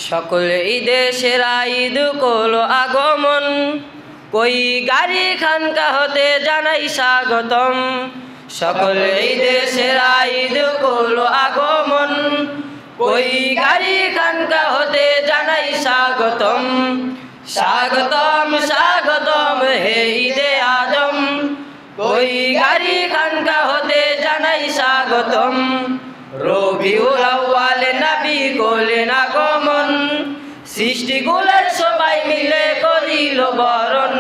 সকল ঈদে সেরা ঈদ করলো আগমন, কই গাড়ি খানকা হতে জানাই স্বাগতম। সকল ঈদে সেরা ঈদ করলো আগমন, কই গাড়ি খানকা হতে জানাই স্বাগতম। স্বাগতম স্বাগতম হে ঈদে আজম, কই গাড়ি খানকা হতে জানাই স্বাগতম। রবিউল আউয়াল নবী করলেন আগমন, সৃষ্টিকুলের সবাই মিলে করিল বরণ।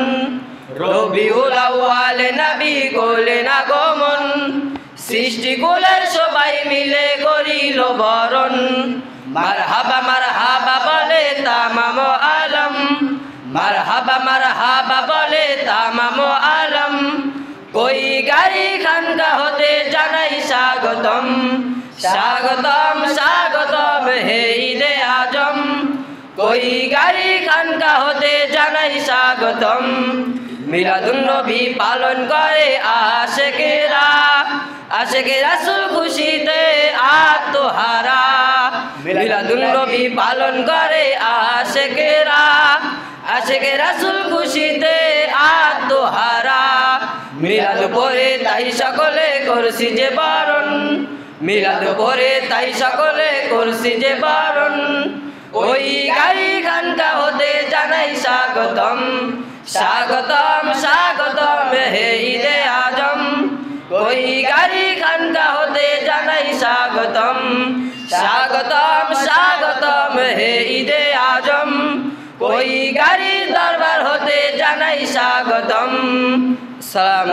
রবিউল আউয়াল নবী করলেন আগমন, সৃষ্টিকুলের সবাই মিলে করিল বরণ। মারহাবা মারহাবা বলে তামাম আলম, মারহাবা মারহাবা বলে তামাম আলম। কই গাড়ি খানকা হতে জানাই স্বাগতম। স্বাগতম স্বাগতম হে ঈদে আজম, কই গাড়ি খানকা হতে জানাই স্বাগতম। মিলাদুন নবী পালন করে আশেকেরা, আশেকে রাসূল খুশিতে আত্মহারা। মিলাদুন নবী পালন করে আশেকেরা, আশেকে রাসূল খুশিতে আত্মহারা। মিলাদ পরে তাই সকলে করছি যে বারণ, মিলাদ পরে তাই সকলে করছি যে বারণ। ওই গাড়ি খানকা হতে জানাই স্বাগতম। স্বাগতম স্বাগতম হে ঈদে আজম, ওই গাড়ি খানকা হতে জানাই স্বাগতম। স্বাগতম স্বাগতম হে ঈদে আজম, ওই গাড়ি দরবার হতে জানাই স্বাগতম। সালাম।